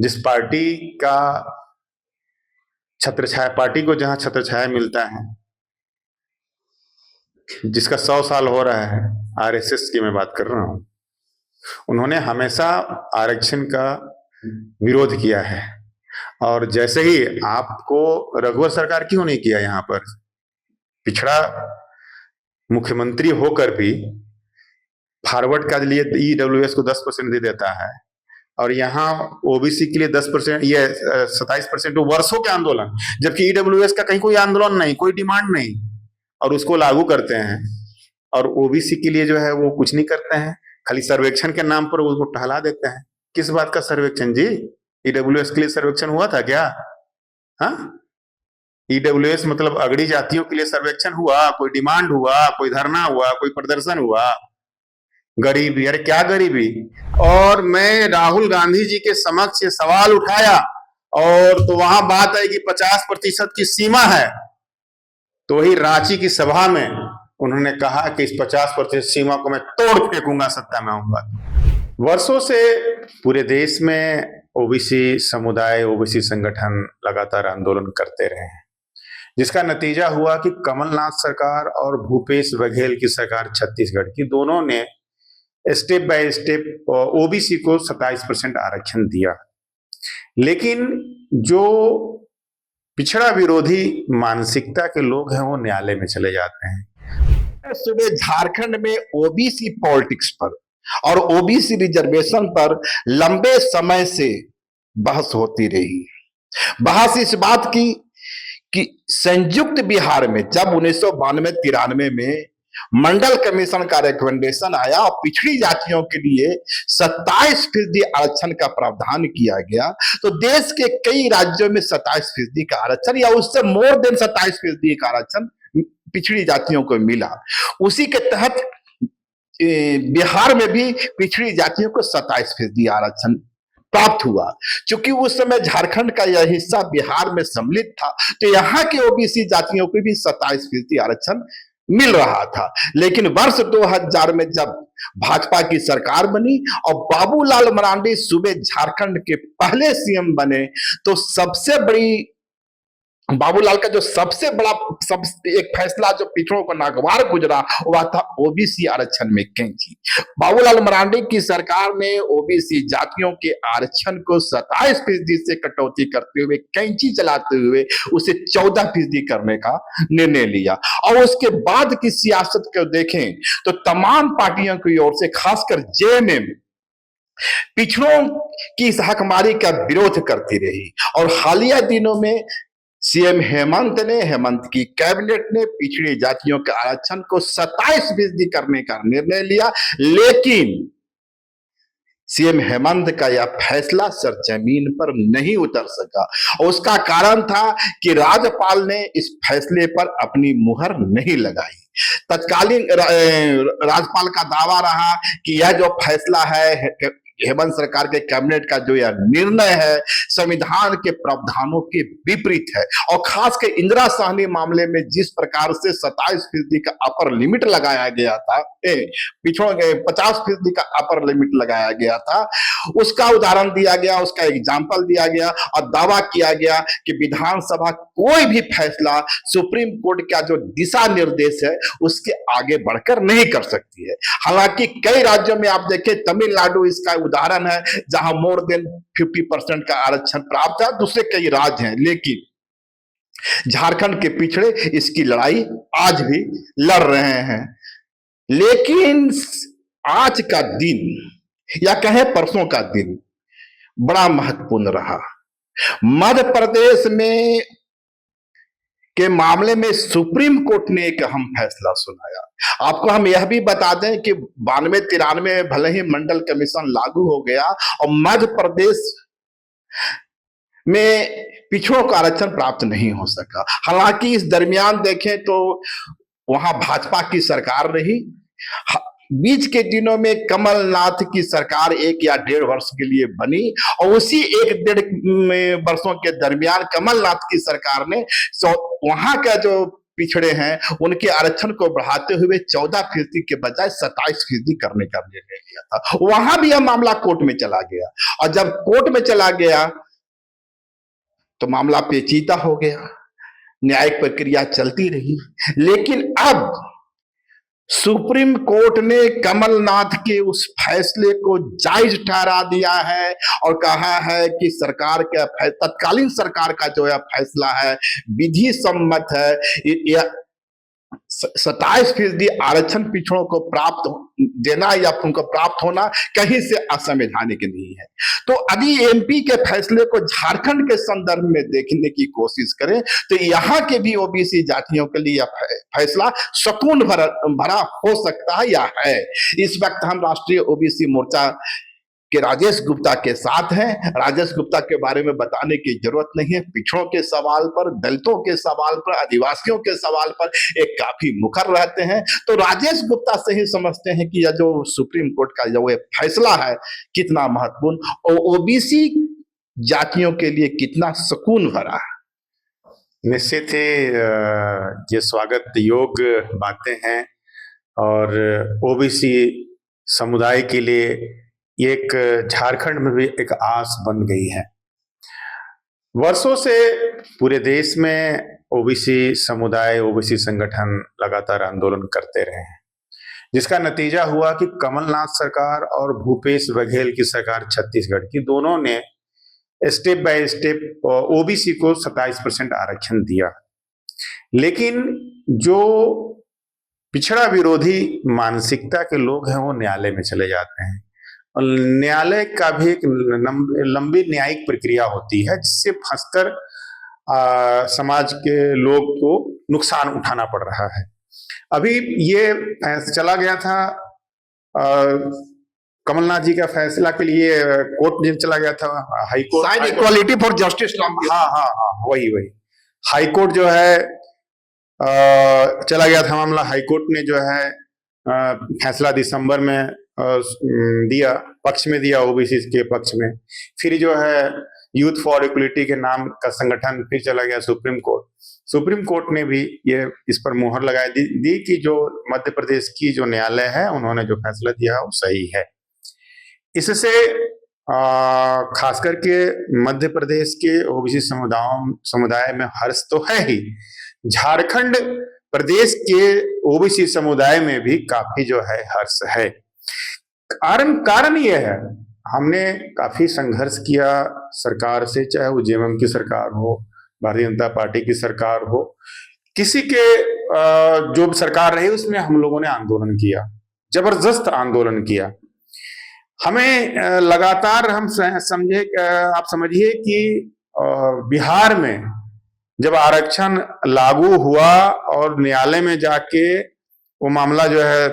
जिस पार्टी का छत्र छाया, पार्टी को जहां छत्र छाया मिलता है, जिसका 100 साल हो रहा है, आरएसएस की मैं बात कर रहा हूं, उन्होंने हमेशा आरक्षण का विरोध किया है। और जैसे ही आपको रघुवर सरकार क्यों नहीं किया, यहां पर पिछड़ा मुख्यमंत्री होकर भी फॉरवर्ड के लिए ईडब्ल्यूएस को 10% दे देता है, और यहाँ ओबीसी के लिए 10%, ये 27% वर्षों के आंदोलन, जबकि ईडब्ल्यूएस का कहीं कोई आंदोलन नहीं, कोई डिमांड नहीं, और उसको लागू करते हैं। और ओबीसी के लिए जो है वो कुछ नहीं करते हैं, खाली सर्वेक्षण के नाम पर उसको टहला देते हैं। किस बात का सर्वेक्षण जी? ईडब्ल्यूएस के लिए सर्वेक्षण हुआ था क्या? हाँ, ईडब्ल्यूएस मतलब अगड़ी जातियों के लिए सर्वेक्षण हुआ? कोई डिमांड हुआ? कोई धरना हुआ? कोई प्रदर्शन हुआ? गरीबी, अरे क्या गरीबी? और मैं राहुल गांधी जी के समक्ष ये सवाल उठाया, और तो वहां बात है कि 50% की सीमा है, तो वही रांची की सभा में उन्होंने कहा कि इस 50% सीमा को मैं तोड़ फेंकूंगा सत्ता में आऊंगा। वर्षों से पूरे देश में ओबीसी समुदाय, ओबीसी संगठन लगातार आंदोलन करते रहे हैं, जिसका नतीजा हुआ कि कमलनाथ सरकार और भूपेश बघेल की सरकार छत्तीसगढ़ की, दोनों ने स्टेप बाय स्टेप ओबीसी को 27% आरक्षण दिया। लेकिन जो पिछड़ा विरोधी मानसिकता के लोग हैं वो न्यायालय में चले जाते हैं। सुबह झारखंड में ओबीसी पॉलिटिक्स पर और ओबीसी रिजर्वेशन पर लंबे समय से बहस होती रही। बहस इस बात की कि संयुक्त बिहार में जब 1992-93 में मंडल कमीशन का रिकमेंडेशन आया और पिछड़ी जातियों के लिए 27% आरक्षण का प्रावधान किया गया, तो देश के कई राज्यों में 27% का आरक्षण या उससे मोर देन 27% का आरक्षण पिछड़ी जातियों को मिला। उसी के तहत बिहार में भी पिछड़ी जातियों को 27% आरक्षण प्राप्त हुआ। चूंकि उस समय झारखंड का यह हिस्सा बिहार में सम्मिलित था, तो यहाँ के ओबीसी जातियों को भी 27% आरक्षण मिल रहा था। लेकिन वर्ष 2000 में जब भाजपा की सरकार बनी और बाबूलाल मरांडी सूबे झारखंड के पहले सीएम बने, तो सबसे बड़ी बाबूलाल का जो सबसे बड़ा एक फैसला जो पिछड़ों को नागवार गुजरा हुआ था ओबीसी आरक्षण में कैंची। बाबूलाल मरांडी की सरकार ने ओबीसी जातियों के आरक्षण को 27% से कटौती करते हुए, कैंची चलाते हुए उसे 14% करने का निर्णय लिया। और उसके बाद की सियासत को देखें तो तमाम पार्टियों की ओर से, खासकर जेएमएम पिछड़ों की इस हकमारी का विरोध करती रही। और हालिया दिनों में सीएम हेमंत की कैबिनेट ने पिछड़ी जातियों के आरक्षण को 27% करने का निर्णय लिया। लेकिन सीएम हेमंत का यह फैसला सरजमीन पर नहीं उतर सका, और उसका कारण था कि राज्यपाल ने इस फैसले पर अपनी मुहर नहीं लगाई। तत्कालीन राज्यपाल का दावा रहा कि यह जो फैसला है हेमंत सरकार के कैबिनेट का, जो यह निर्णय है, संविधान के प्रावधानों के विपरीत है। और खासकर इंदिरा साहनी मामले में जिस प्रकार से 27% का अपर लिमिट लगाया गया था, पिछड़ों के 50% का अपर लिमिट लगाया गया था, उसका उदाहरण दिया गया, उसका एग्जाम्पल दिया गया, और दावा किया गया कि विधानसभा कोई भी फैसला सुप्रीम कोर्ट का जो दिशा निर्देश है उसके आगे बढ़कर नहीं कर सकती है। हालांकि कई राज्यों में आप देखें, तमिलनाडु इसका उदाहरण है जहां मोर देन 50% का आरक्षण प्राप्त है, दूसरे कई राज्य हैं। लेकिन झारखंड के पिछड़े इसकी लड़ाई आज भी लड़ रहे हैं। लेकिन आज का दिन, या कहें परसों का दिन, बड़ा महत्वपूर्ण रहा। मध्य प्रदेश में के मामले में सुप्रीम कोर्ट ने एक अहम फैसला सुनाया। आपको हम यह भी बता दें कि 92-93 में भले ही मंडल कमीशन लागू हो गया और मध्य प्रदेश में पिछड़ों को आरक्षण प्राप्त नहीं हो सका। हालांकि इस दरमियान देखें तो वहां भाजपा की सरकार रही। बीच के दिनों में कमलनाथ की सरकार 1 या 1.5 वर्ष के लिए बनी, और उसी 1-1.5 वर्षों के दरमियान कमलनाथ की सरकार ने वहां का जो पिछड़े हैं उनके आरक्षण को बढ़ाते हुए 14% के बजाय 27% करने का निर्णय लिया था। वहां भी यह मामला कोर्ट में चला गया, और जब कोर्ट में चला गया तो मामला पेचीदा हो गया, न्यायिक प्रक्रिया चलती रही। लेकिन अब सुप्रीम कोर्ट ने कमलनाथ के उस फैसले को जायज ठहरा दिया है और कहा है कि सरकार का तत्कालीन सरकार का जो है फैसला है विधि सम्मत है। 27% आरक्षण पिछड़ों को प्राप्त देना या उनको प्राप्त होना कहीं से असंवैधानिक नहीं है। तो अभी एमपी के फैसले को झारखंड के संदर्भ में देखने की कोशिश करें तो यहाँ के भी ओबीसी जातियों के लिए यह फैसला सुकून भरा हो सकता है या है। इस वक्त हम राष्ट्रीय ओबीसी मोर्चा कि राजेश गुप्ता के साथ हैं। राजेश गुप्ता के बारे में बताने की जरूरत नहीं है। पिछड़ों के सवाल पर, दलितों के सवाल पर, आदिवासियों के सवाल पर एक काफी मुखर रहते हैं। तो राजेश गुप्ता से ही समझते हैं कि यह जो सुप्रीम कोर्ट का जो फैसला है कितना महत्वपूर्ण और ओबीसी जातियों के लिए कितना सुकून भरा है। निश्चित ही ये स्वागत योग्य बातें हैं और ओबीसी समुदाय के लिए एक झारखंड में भी एक आस बन गई है। वर्षों से पूरे देश में ओबीसी समुदाय, ओबीसी संगठन लगातार आंदोलन करते रहे हैं, जिसका नतीजा हुआ कि कमलनाथ सरकार और भूपेश बघेल की सरकार छत्तीसगढ़ की, दोनों ने स्टेप बाय स्टेप ओबीसी को 27% आरक्षण दिया। लेकिन जो पिछड़ा विरोधी मानसिकता के लोग हैं वो न्यायालय में चले जाते हैं। न्यायालय का भी एक लंबी न्यायिक प्रक्रिया होती है जिससे फंसकर समाज के लोग को नुकसान उठाना पड़ रहा है। अभी ये चला गया था कमलनाथ जी का फैसला के लिए कोर्ट में चला गया था, high court, equality for justice नाम। हाँ, वही हाई कोर्ट जो है चला गया था मामला। हाई कोर्ट ने जो है फैसला दिसंबर में दिया, पक्ष में दिया, ओबीसी के पक्ष में। फिर जो है यूथ फॉर इक्वलिटी के नाम का संगठन फिर चला गया सुप्रीम कोर्ट। सुप्रीम कोर्ट ने भी ये इस पर मोहर लगा दी कि जो मध्य प्रदेश की जो न्यायालय है उन्होंने जो फैसला दिया है वो सही है। इससे खास करके मध्य प्रदेश के ओबीसी समुदाय में हर्ष तो है ही, झारखंड प्रदेश के ओबीसी समुदाय में भी काफी जो है हर्ष है। कारण यह है, हमने काफी संघर्ष किया सरकार से, चाहे वो जेएमएम की सरकार हो, भारतीय जनता पार्टी की सरकार हो, किसी के जो सरकार रही उसमें हम लोगों ने आंदोलन किया, जबरदस्त आंदोलन किया। हमें लगातार हम समझे, आप समझिए कि बिहार में जब आरक्षण लागू हुआ और न्यायालय में जाके वो मामला जो है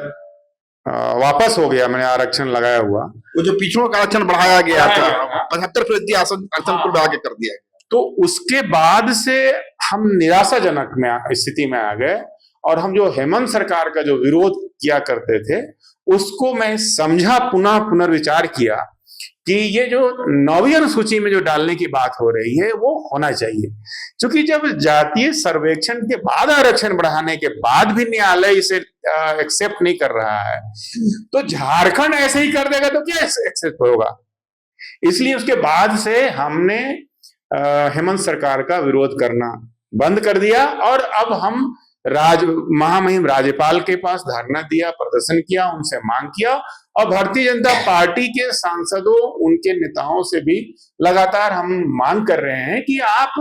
वापस हो गया, मैंने आरक्षण लगाया हुआ, वो जो पिछड़ों का आरक्षण बढ़ाया गया था 75% आरक्षण को बढ़ा के कर दिया गया। तो उसके बाद से हम निराशाजनक में स्थिति में आ गए और हम जो हेमंत सरकार का जो विरोध किया करते थे उसको मैं समझा, पुनर्विचार किया कि ये जो 9वीं अनुसूची में जो डालने की बात हो रही है वो होना चाहिए, क्योंकि जब जातीय सर्वेक्षण के बाद आरक्षण बढ़ाने के बाद भी न्यायालय इसे एक्सेप्ट नहीं कर रहा है तो झारखंड ऐसे ही कर देगा तो क्या एक्सेप्ट होगा। इसलिए उसके बाद से हमने हेमंत सरकार का विरोध करना बंद कर दिया और अब हम महामहिम राज्यपाल के पास धरना दिया, प्रदर्शन किया, उनसे मांग किया और भारतीय जनता पार्टी के सांसदों, उनके नेताओं से भी लगातार हम मांग कर रहे हैं कि आप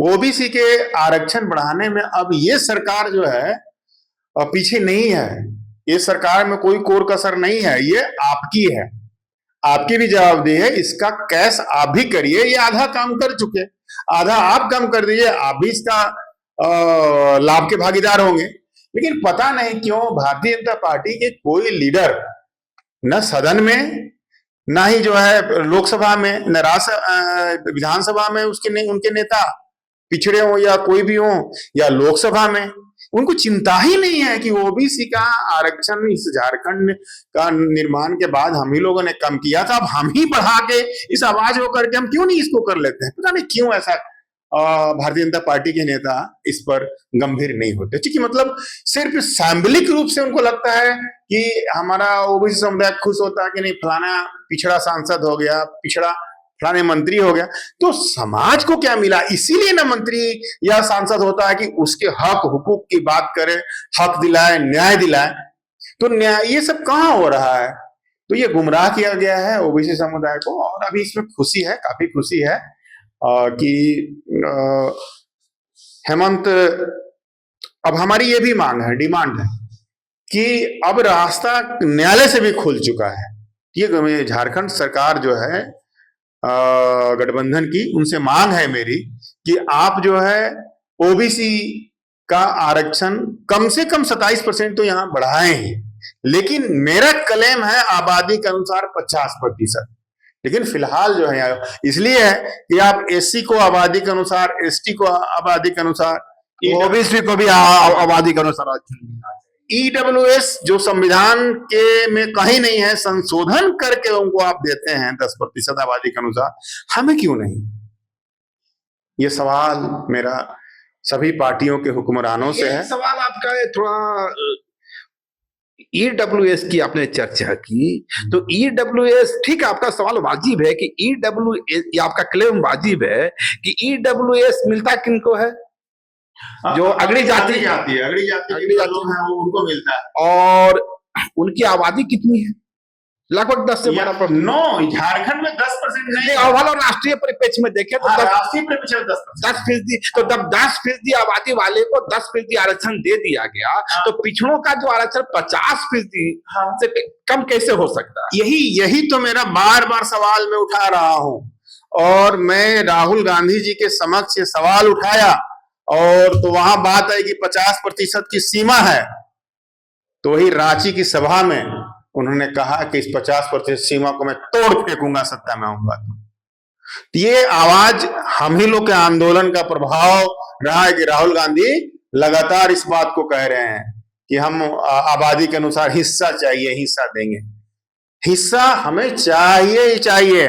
ओबीसी के आरक्षण बढ़ाने में अब ये सरकार जो है पीछे नहीं है, ये सरकार में कोई कोर कसर नहीं है, ये आपकी है, आपकी भी जवाबदेही है, इसका कैश आप भी करिए। ये आधा काम कर चुके, आधा आप काम कर दीजिए, आप भी इसका लाभ के भागीदार होंगे। लेकिन पता नहीं क्यों भारतीय जनता पार्टी के कोई लीडर न सदन में, ना ही जो है लोकसभा में, न विधानसभा में उनके नेता पिछड़े हो या कोई भी हो, या लोकसभा में, उनको चिंता ही नहीं है कि ओबीसी का आरक्षण इस झारखंड का निर्माण के बाद हम ही लोगों ने कम किया था, अब हम ही बढ़ा के इस आवाज होकर के हम क्यों नहीं इसको कर लेते हैं। पता नहीं क्यों ऐसा भारतीय जनता पार्टी के नेता इस पर गंभीर नहीं होते, क्योंकि मतलब सिर्फ सैंबलिक रूप से उनको लगता है कि हमारा ओबीसी समुदाय खुश होता है कि नहीं फलाना पिछड़ा सांसद हो गया, पिछड़ा फलाने मंत्री हो गया, तो समाज को क्या मिला, इसीलिए ना मंत्री या सांसद होता है कि उसके हक हुकूक की बात करे, हक दिलाए, न्याय दिलाए। तो न्याय ये सब कहाँ हो रहा है? तो ये गुमराह किया गया है ओबीसी समुदाय को। और अभी इसमें खुशी है, काफी खुशी है कि हेमंत, अब हमारी ये भी मांग है, डिमांड है कि अब रास्ता न्यायालय से भी खुल चुका है। ये झारखंड सरकार जो है गठबंधन की, उनसे मांग है मेरी कि आप जो है ओबीसी का आरक्षण कम से कम 27% तो यहां बढ़ाए ही, लेकिन मेरा क्लेम है आबादी के अनुसार 50%। लेकिन फिलहाल जो है इसलिए है कि आप एससी को आबादी के अनुसार, एसटी को आबादी के अनुसार, ओबीसी को भी आबादी के अनुसार आरक्षण मिलना चाहिए। ईडब्ल्यूएस जो संविधान के में कहीं नहीं है, संशोधन करके उनको आप देते हैं 10% आबादी के अनुसार, हमें क्यों नहीं? ये सवाल मेरा सभी पार्टियों के हुक्मरानों से है। सवाल आपका है थोड़ा, ईडब्ल्यूएस की आपने चर्चा की, तो ईडब्ल्यूएस, ठीक है, आपका सवाल वाजिब है कि ईडब्ल्यूएस, आपका क्लेम वाजिब है कि ईडब्ल्यूएस मिलता किनको है? जो अगड़ी जाति आती है, अगड़ी जाति लोग हैं वो, उनको मिलता है। और उनकी आबादी कितनी है? लगभग 10 से 12%। नो, झारखंड में 10% नहीं। और राष्ट्रीय परिप्रेक्ष्य में देखें तो राष्ट्रीय परिप्रेक्ष्य में 10%। तो जब 10% आबादी वाले को 10% आरक्षण दे दिया गया, तो पिछड़ों का जो आरक्षण 50% से कम कैसे हो सकता है? यही तो मेरा बार बार सवाल मैं उठा रहा हूं, और मैं राहुल गांधी जी के समक्ष ये सवाल उठाया, और तो वहां बात है कि 50% की सीमा है। तो वही रांची की सभा में उन्होंने कहा कि इस 50% सीमा को मैं तोड़ फेंकूंगा सत्ता में आऊंगा। तो ये आवाज हम ही लोग के आंदोलन का प्रभाव रहा है कि राहुल गांधी लगातार इस बात को कह रहे हैं कि हम आबादी के अनुसार हिस्सा चाहिए, हिस्सा देंगे। हिस्सा हमें चाहिए ही चाहिए।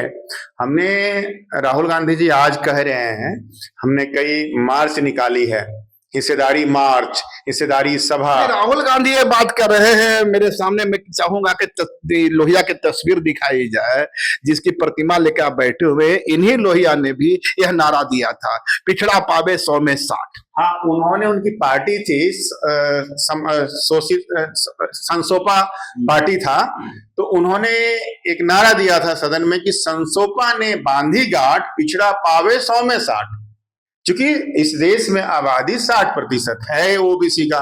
हमने, राहुल गांधी जी आज कह रहे हैं, हमने कई मार्च निकाली है, हिस्सेदारी मार्च, हिस्सेदारी सभा। राहुल गांधी ये बात कर रहे हैं, मेरे सामने मैं चाहूंगा कि लोहिया की तस्वीर दिखाई जाए जिसकी प्रतिमा लेकर आप बैठे हुए। इन्हीं लोहिया ने भी यह नारा दिया था, पिछड़ा पावे 100 में 60। हाँ, उन्होंने, उनकी पार्टी थी संसोपा पार्टी था, तो उन्होंने एक नारा दिया था सदन में कि संसोपा ने बांधी गांठ, पिछड़ा पावे 100 में 60। क्योंकि इस देश में आबादी 60% है ओबीसी का,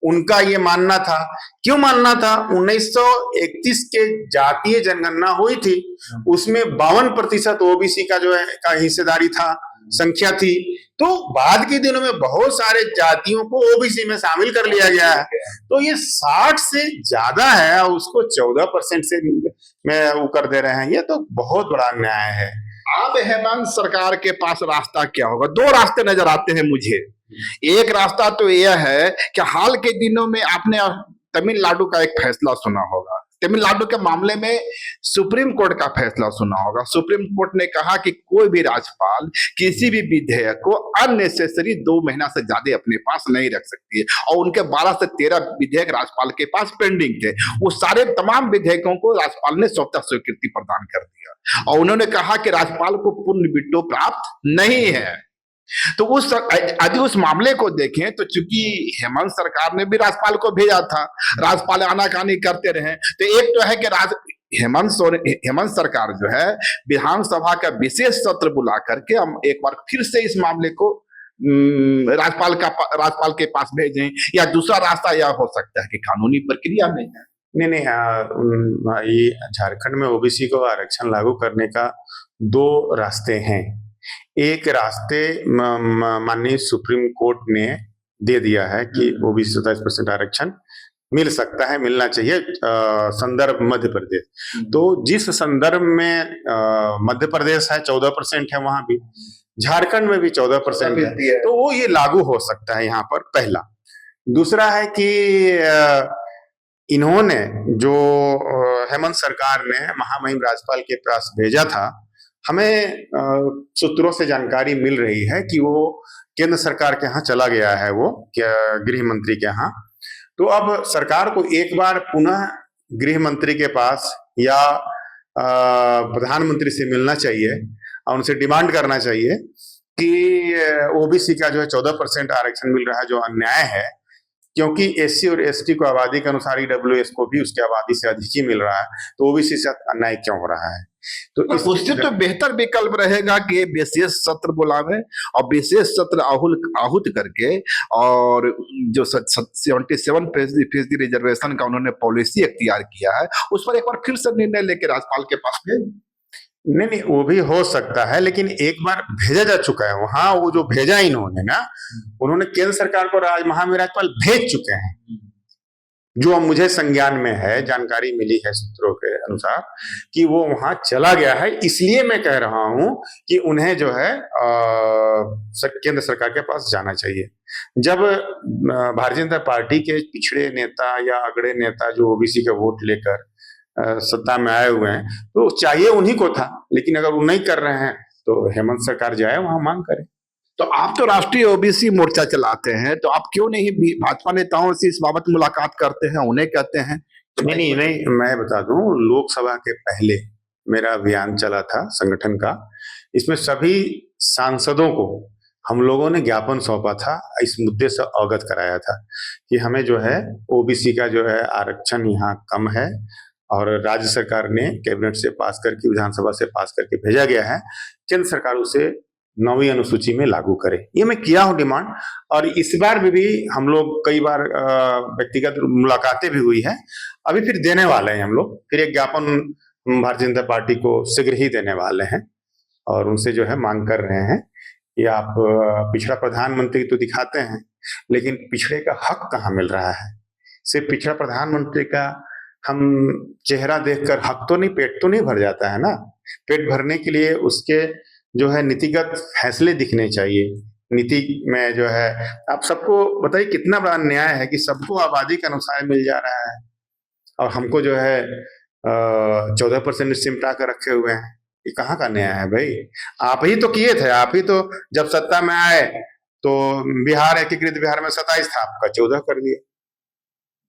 उनका ये मानना था। क्यों मानना था? 1931 के जातीय जनगणना हुई थी, उसमें 52% ओबीसी का जो है का हिस्सेदारी था, संख्या थी। तो बाद के दिनों में बहुत सारे जातियों को ओबीसी में शामिल कर लिया गया है। तो ये 60 से ज्यादा है, उसको 14% से में वो कर दे रहे हैं। ये तो बहुत बड़ा अन्याय है। अब हेमंत सरकार के पास रास्ता क्या होगा? 2 रास्ते नजर आते हैं मुझे। एक रास्ता तो यह है कि हाल के दिनों में आपने तमिलनाडु का एक फैसला सुना होगा, तमिलनाडु के मामले में सुप्रीम कोर्ट का फैसला सुना होगा। सुप्रीम कोर्ट ने कहा कि कोई भी राज्यपाल किसी भी विधेयक को अननेसेसरी 2 महीना से ज्यादा अपने पास नहीं रख सकती है, और उनके 12 से 13 विधेयक राज्यपाल के पास पेंडिंग थे। वो सारे तमाम विधेयकों को राज्यपाल ने स्वतः स्वीकृति प्रदान कर दिया, और उन्होंने कहा कि राज्यपाल को पूर्ण वीटो प्राप्त नहीं है। तो यदि उस मामले को देखें तो चूंकि हेमंत सरकार ने भी राज्यपाल को भेजा था, राज्यपाल आनाकानी करते रहे, तो एक तो है कि हेमंत सरकार जो है विधानसभा का विशेष सत्र बुला करके हम एक बार फिर से इस मामले को राज्यपाल के पास भेजें, या दूसरा रास्ता यह हो सकता है कि कानूनी प्रक्रिया में है। नहीं, ये झारखंड में ओबीसी को आरक्षण लागू करने का 2 रास्ते हैं। एक रास्ते माननीय सुप्रीम कोर्ट ने दे दिया है कि ओबीसी 27% आरक्षण मिल सकता है, मिलना चाहिए। संदर्भ मध्य प्रदेश, तो जिस संदर्भ में मध्य प्रदेश है 14% है, वहां भी झारखंड में भी 14% है, तो वो ये लागू हो सकता है यहाँ पर, पहला। दूसरा है कि इन्होंने जो हेमंत सरकार ने महामहिम राज्यपाल के पास भेजा था, हमें सूत्रों से जानकारी मिल रही है कि वो केंद्र सरकार के यहाँ चला गया है, वो क्या गृह मंत्री के यहाँ। तो अब सरकार को एक बार पुनः गृह मंत्री के पास या प्रधानमंत्री से मिलना चाहिए और उनसे डिमांड करना चाहिए कि ओबीसी का जो है 14% आरक्षण मिल रहा है, जो अन्याय है, क्योंकि एससी और एसटी को आबादी के अनुसार ईडब्ल्यूएस को भी उसकी आबादी से अधिक ही मिल रहा है, तो ओबीसी से अन्याय क्यों हो रहा है। तो उससे तो बेहतर विकल्प रहेगा कि विशेष सत्र बुलावे और विशेष सत्र आहूत करके, और जो 77% रिजर्वेशन का उन्होंने पॉलिसी अख्तियार किया है उस पर एक बार फिर से निर्णय लेके राज्यपाल के पास भेज। नहीं, वो भी हो सकता है, लेकिन एक बार भेजा जा चुका है वहां। वो जो भेजा इन्होंने ना, उन्होंने केंद्र सरकार को महाराज्यपाल भेज चुके हैं, जो मुझे संज्ञान में है, जानकारी मिली है सूत्रों के अनुसार कि वो वहां चला गया है। इसलिए मैं कह रहा हूं कि उन्हें जो है केंद्र सरकार के पास जाना चाहिए। जब भारतीय जनता पार्टी के पिछड़े नेता या अगड़े नेता जो ओबीसी का वोट लेकर सत्ता में आए हुए हैं, तो चाहिए उन्हीं को था, लेकिन अगर वो नहीं कर रहे हैं तो हेमंत सरकार जाए वहां मांग करे। तो आप तो राष्ट्रीय ओबीसी मोर्चा चलाते हैं, तो आप क्यों नहीं भाजपा नेताओं से इस बाबत मुलाकात करते हैं, उन्हें कहते हैं? नहीं, मैं बता दूं, लोकसभा के पहले मेरा अभियान चला था संगठन का। इसमें सभी सांसदों को हम लोगों ने ज्ञापन सौंपा था, इस मुद्दे से अवगत कराया था कि हमें जो है ओबीसी का जो है आरक्षण यहाँ कम है, और राज्य सरकार ने कैबिनेट से पास करके, विधानसभा से पास करके भेजा गया है, केंद्र सरकार उसे 9वीं अनुसूची में लागू करे। ये मैं किया हूं डिमांड, और इस बार भी हम लोग कई बार व्यक्तिगत मुलाकातें भी हुई है। अभी फिर देने वाले हैं हम लोग, फिर एक ज्ञापन भारतीय जनता पार्टी को शीघ्र ही देने वाले हैं, और उनसे जो है मांग कर रहे हैं कि आप पिछड़ा प्रधानमंत्री तो दिखाते हैं, लेकिन पिछड़े का हक कहाँ मिल रहा है। सिर्फ पिछड़ा प्रधानमंत्री का हम चेहरा देखकर हक तो नहीं, पेट तो नहीं भर जाता है ना। पेट भरने के लिए उसके जो है नीतिगत फैसले दिखने चाहिए। नीति में जो है, आप सबको बताइए कितना बड़ा न्याय है कि सबको आबादी के अनुसार मिल जा रहा है, और हमको जो है 14% सिमटा कर रखे हुए हैं। ये कहाँ का न्याय है भाई? आप ही तो किए थे, आप ही तो जब सत्ता में आए तो बिहार, एकीकृत बिहार में 27 था, आपका 14 कर दिया।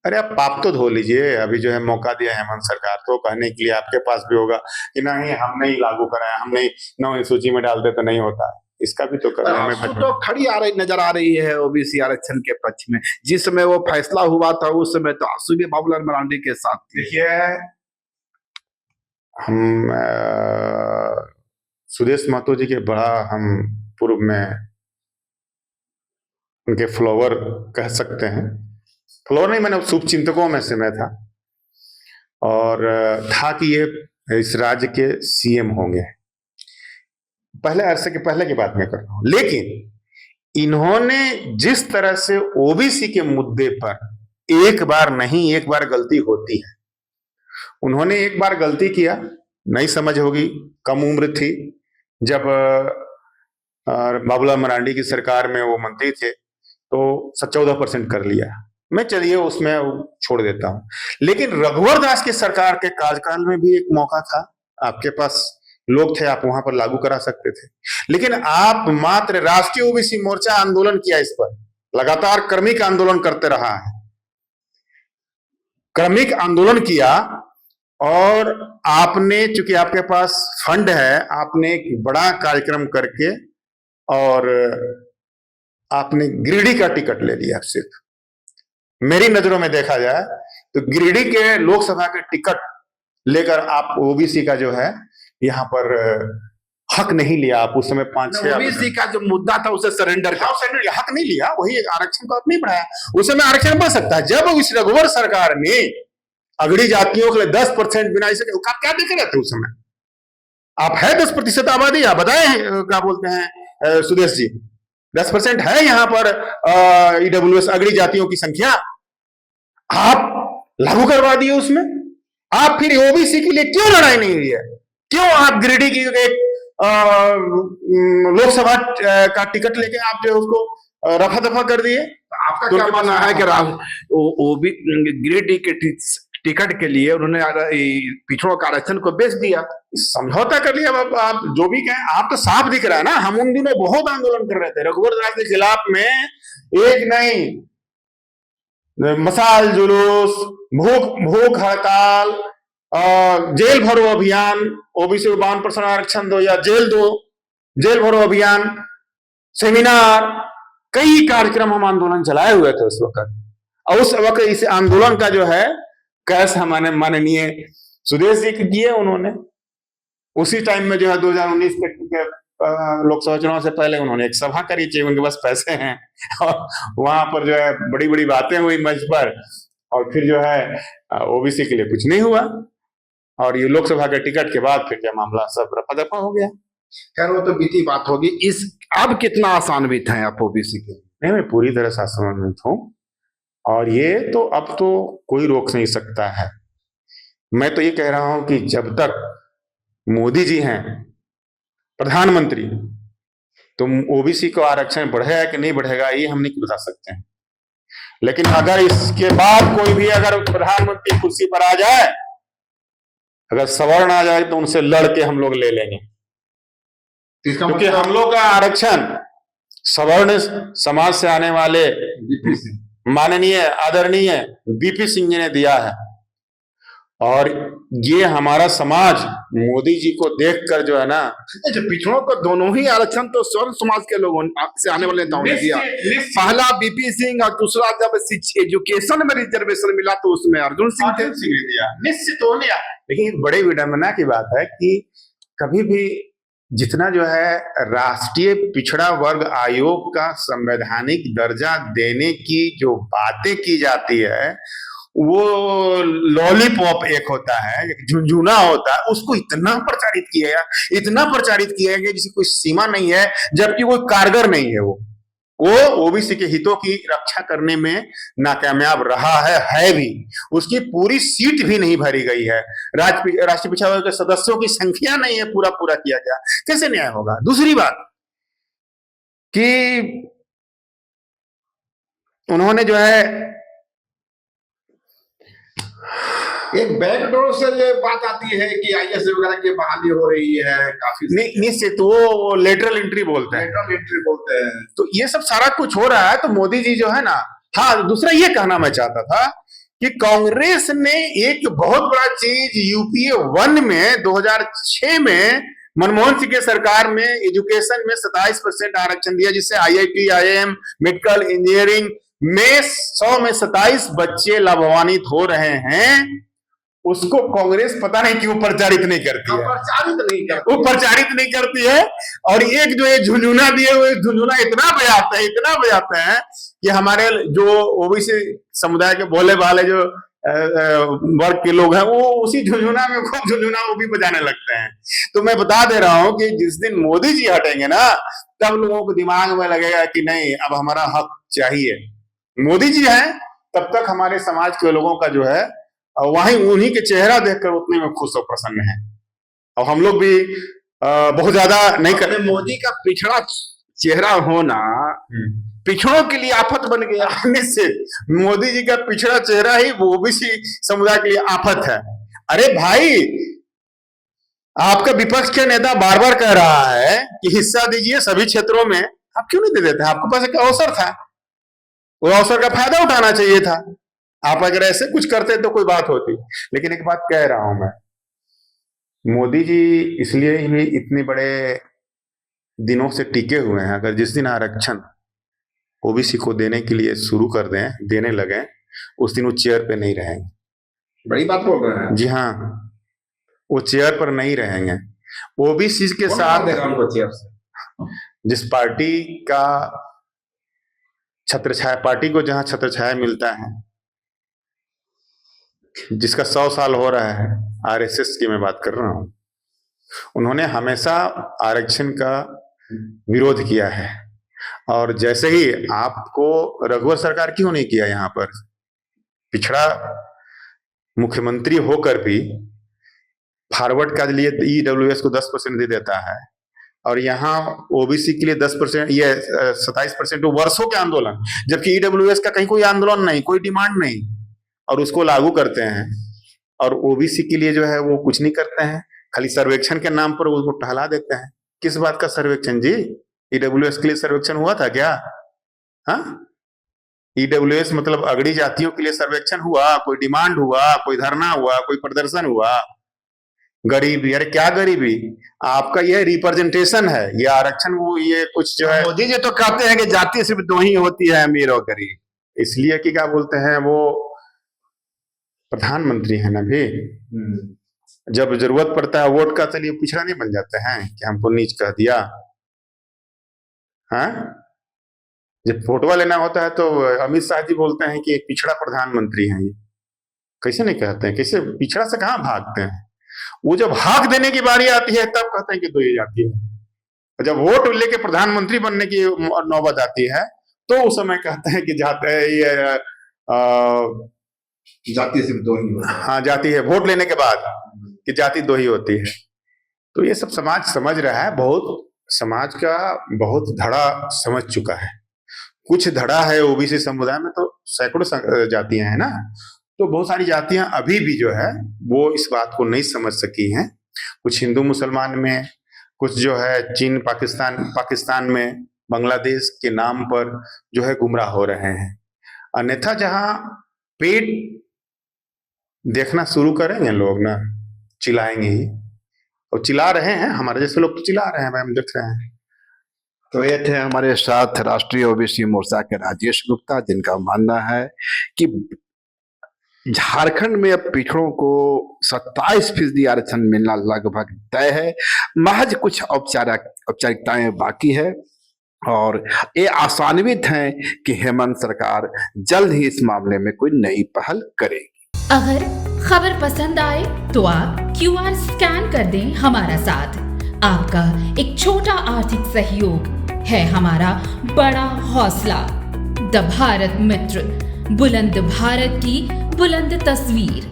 अरे आप पाप तो धो लीजिए। अभी जो है मौका दिया हेमंत सरकार को कहने के लिए, आपके पास भी होगा कि नहीं हमने ही लागू कराया, हमने 9वीं सूची में डाल दे तो नहीं होता। इसका भी तो तो खड़ी नजर आ रही है ओबीसी आरक्षण के पक्ष में। जिस समय वो फैसला हुआ था उस समय तो आंसू भी बाबूलाल मरांडी के साथ थे। देखिए, हम सुदेश महतो जी के बड़ा हम पूर्व में उनके फ्लोवर कह सकते हैं। फ्लोवर नहीं, मैंने शुभ चिंतकों में से मैं था, और था कि ये इस राज्य के सीएम होंगे। पहले अरसे के पहले की बात मैं कर रहा हूं, लेकिन इन्होंने जिस तरह से ओबीसी के मुद्दे पर एक बार नहीं, एक बार गलती होती है। उन्होंने एक बार गलती किया, नहीं समझ होगी, कम उम्र थी जब बाबूलाल मरांडी की सरकार में वो मंत्री थे, तो 14% कर लिया। मैं चलिए उसमें छोड़ देता हूं, लेकिन रघुवर दास की सरकार के कार्यकाल में भी एक मौका था, आपके पास लोग थे, आप वहां पर लागू करा सकते थे। लेकिन आप मात्र राष्ट्रीय ओबीसी मोर्चा आंदोलन किया, इस पर लगातार क्रमिक आंदोलन करते रहा है, क्रमिक आंदोलन किया, और आपने, चूंकि आपके पास फंड है, आपने एक बड़ा कार्यक्रम करके और आपने गिरिडीह का टिकट ले लिया। सिर्फ मेरी नजरों में देखा जाए तो गिरिडीह के लोकसभा के टिकट लेकर आप ओबीसी का जो है यहाँ पर हक नहीं लिया। आप उस समय 5-6 ओबीसी का जो मुद्दा था उसे सरेंडर हक नहीं लिया, वही आरक्षण को आप नहीं बढ़ाया। उस समय आरक्षण बढ़ सकता है। जब इस रघुवर सरकार ने अगड़ी जातियों के लिए 10% बिना इसे, आप क्या देख रहे थे उस समय? आप है 10% आबादी, आप बताए क्या बोलते हैं सुदेश जी, 10% है यहाँ पर ईडब्ल्यूएस अगड़ी जातियों की संख्या, आप लागू करवा दिए उसमें। आप फिर ओबीसी के लिए क्यों लड़ाई नहीं हुई है? क्यों आप गिरिडीह की एक लोकसभा का टिकट लेके आप जो उसको रफा दफा कर दिए? आपका क्या मानना है कि गिरिडीह के टिकट के लिए उन्होंने पिछड़ों का आरक्षण को बेच दिया, समझौता कर लिया। अब आप जो भी कहें, आप तो साफ दिख रहा है ना, हम उन दिनों बहुत आंदोलन कर रहे थे रघुवर दास के खिलाफ में, एक नहीं, मसाल जुलूस, भूख हड़ताल, जेल भरो अभियान, ओबीसी 52% आरक्षण दो या जेल दो, जेल भरो अभियान, सेमिनार, कई कार्यक्रम हम आंदोलन चलाए हुए थे उस वक्त। और उस वक्त इस आंदोलन का जो है कैस हमारे माननीय सुदेश जी किए उन्होंने। उसी टाइम में जो है 2019 के लोकसभा चुनाव से पहले उन्होंने एक सभा करी थी, उनके पास पैसे हैं, और वहां पर जो है बड़ी बड़ी बातें हुई मंच पर, और फिर जो है ओबीसी के लिए कुछ नहीं हुआ, और ये लोकसभा के टिकट के बाद फिर क्या मामला सब रफा दफा हो गया। खैर वो तो बीती बात होगी। इस अब कितना आसान्वित हैं आप ओबीसी के? नहीं, मैं पूरी तरह से आसान्वित हूँ, और ये तो अब तो कोई रोक नहीं सकता है। मैं तो ये कह रहा हूं कि जब तक मोदी जी हैं प्रधानमंत्री, तो ओबीसी को आरक्षण बढ़ेगा कि नहीं बढ़ेगा ये हम नहीं बता सकते हैं। लेकिन अगर इसके बाद कोई भी अगर प्रधानमंत्री कुर्सी पर आ जाए, अगर सवर्ण आ जाए, तो उनसे लड़ के हम लोग ले लेंगे, क्योंकि हम लोग का आरक्षण सवर्ण समाज से आने वाले माननीय आदरणीय बीपी सिंह जी ने दिया है। और ये हमारा समाज मोदी जी को देखकर जो है ना, जो पिछड़ों को दोनों ही आरक्षण तो स्वर्ण समाज के लोगों से आने वाले नेताओं ने दिया। पहला बीपी सिंह और दूसरा जब एजुकेशन में रिजर्वेशन मिला तो उसमें अर्जुन सिंह थे। दिया निश्चित हो गया। लेकिन एक बड़े विडंबना की बात है कि कभी भी जितना जो है राष्ट्रीय पिछड़ा वर्ग आयोग का संवैधानिक दर्जा देने की जो बातें की जाती है, वो लॉलीपॉप एक होता है, एक झुनझुना होता है, उसको इतना प्रचारित किया गया जिसकी कोई सीमा नहीं है, जबकि वो कारगर नहीं है। वो ओबीसी के हितों की रक्षा करने में नाकामयाब रहा है भी। उसकी पूरी सीट भी नहीं भरी गई है, राष्ट्रीय पिछड़ा वर्ग के सदस्यों की संख्या नहीं है पूरा किया गया, कैसे न्याय होगा? दूसरी बात कि उन्होंने जो है एक बैकडोर से ये बात आती है कि आईएएस वगैरह की बहाली हो रही है काफी निश्चित, वो लेटरल एंट्री बोलते हैं। तो ये सब सारा कुछ हो रहा है, तो मोदी जी जो है ना। हाँ, दूसरा ये कहना मैं चाहता था कि कांग्रेस ने एक बहुत बड़ा चीज यूपीए 1 में 2006 में मनमोहन सिंह के सरकार में एजुकेशन में 27% आरक्षण दिया, जिससे आईआईटी, आईआईएम, मेडिकल, इंजीनियरिंग में 100 में 27 बच्चे लाभान्वित हो रहे हैं। उसको कांग्रेस पता नहीं क्यों प्रचारित नहीं करती है, वो प्रचारित नहीं करती है। और एक जो ये झुंझुना दिए हुए झुंझुना इतना बजाते हैं कि हमारे जो ओबीसी समुदाय के बोले वाले जो वर्ग के लोग हैं, वो उसी झुंझुना में खूब झुंझुना वो भी बजाने लगते हैं। तो मैं बता दे रहा हूं कि जिस दिन मोदी जी हटेंगे ना, तब लोगों को दिमाग में लगेगा कि नहीं, अब हमारा हक चाहिए। मोदी जी हैं तब तक हमारे समाज के लोगों का जो है वहीं उन्हीं के चेहरा देखकर उतने में खुश और प्रसन्न है। और हम लोग भी बहुत ज्यादा नहीं करते। मोदी का पिछड़ा चेहरा होना पिछड़ों के लिए आफत बन गया। निश्चित, मोदी जी का पिछड़ा चेहरा ही ओबीसी समुदाय के लिए आफत है। अरे भाई, आपका विपक्ष के नेता बार बार कह रहा है कि हिस्सा दीजिए सभी क्षेत्रों में, आप क्यों नहीं दे देते? आपके पास एक अवसर था, वो अवसर का फायदा उठाना चाहिए था। आप अगर ऐसे कुछ करते तो कोई बात होती। लेकिन एक बात कह रहा हूं मैं, मोदी जी इसलिए ही इतने बड़े दिनों से टिके हुए हैं। अगर जिस दिन आरक्षण ओबीसी को देने के लिए शुरू कर दें, देने लगे, उस दिन वो चेयर पे नहीं रहेंगे। बड़ी बात बोल रहे हैं। जी हाँ, वो चेयर पर नहीं रहेंगे। ओबीसी के साथ चेयर से जिस पार्टी का छत्रछाया, पार्टी को जहां छत्रछाया मिलता है, जिसका 100 साल हो रहा है, आरएसएस की मैं बात कर रहा हूं, उन्होंने हमेशा आरक्षण का विरोध किया है। और जैसे ही आपको रघुवर सरकार क्यों नहीं किया, यहाँ पर पिछड़ा मुख्यमंत्री होकर भी फॉरवर्ड का लिए ईडब्ल्यूएस को 10% दे देता है, और यहाँ ओबीसी के लिए 10%, ये 27% वर्षों के आंदोलन, जबकि ईडब्ल्यूएस का कहीं कोई आंदोलन नहीं, कोई डिमांड नहीं, और उसको लागू करते हैं। और ओबीसी के लिए जो है वो कुछ नहीं करते हैं, खाली सर्वेक्षण के नाम पर उसको टहला देते हैं। किस बात का सर्वेक्षण जी? ईडब्ल्यूएस के लिए सर्वेक्षण हुआ था क्या? हाँ, ईडब्ल्यूएस मतलब अगड़ी जातियों के लिए सर्वेक्षण हुआ? कोई डिमांड हुआ, कोई धरना हुआ, कोई प्रदर्शन हुआ? गरीबी, अरे क्या गरीबी? आपका यह रिप्रेजेंटेशन है, ये आरक्षण, वो ये कुछ जो है। मोदी जी तो कहते हैं कि जाति सिर्फ दो ही होती है, अमीर और गरीब। इसलिए कि क्या बोलते हैं, वो प्रधानमंत्री है ना भी, जब जरूरत पड़ता है वोट का, चलिए पिछड़ा नहीं बन जाते हैं कि हमको नीच कह दिया। हाँ, जब फोटो लेना होता है तो अमित शाह जी बोलते हैं कि एक पिछड़ा प्रधानमंत्री है ये। कैसे नहीं कहते हैं? कैसे पिछड़ा से कहाँ भागते हैं? वो जब हाक देने की बारी आती है तब कहते हैं कि दो ही जाति है। जब वोट लेके प्रधानमंत्री बनने की नौबत आती है तो उस समय कहते हैं कि जाते ये जाति सिर्फ दो ही होती है। हाँ, जाति है वोट लेने के बाद कि जाति दो ही होती है। तो ये सब समाज समझ रहा है, बहुत समाज का बहुत धड़ा समझ चुका है। कुछ धड़ा है ओबीसी समुदाय में, तो सैकड़ों जातियां हैं ना, तो बहुत सारी जातियां अभी भी जो है वो इस बात को नहीं समझ सकी हैं। कुछ हिंदू मुसलमान में, कुछ जो है चीन पाकिस्तान में, बांग्लादेश के नाम पर जो है गुमराह हो रहे हैं। अन्यथा जहां पेट देखना शुरू करेंगे लोग ना, चिल्लाएंगे ही, और चिल्ला रहे हैं, हमारे जैसे लोग तो चिल्ला रहे हैं भाई, हम देख रहे हैं। तो ये थे हमारे साथ राष्ट्रीय ओबीसी मोर्चा के राजेश गुप्ता, जिनका मानना है कि झारखंड में अब पिछड़ों को 27% आरक्षण मिलना लगभग तय है, महज कुछ औपचारिकताएं बाकी है, और ये आशान्वित हैं कि हेमंत सरकार जल्द ही इस मामले में कोई नई पहल करेगी। अगर खबर पसंद आए तो आप QR स्कैन कर दें हमारा साथ। आपका एक छोटा आर्थिक सहयोग है हमारा बड़ा हौसला। द भारत मित्र, बुलंद भारत की बुलंद तस्वीर।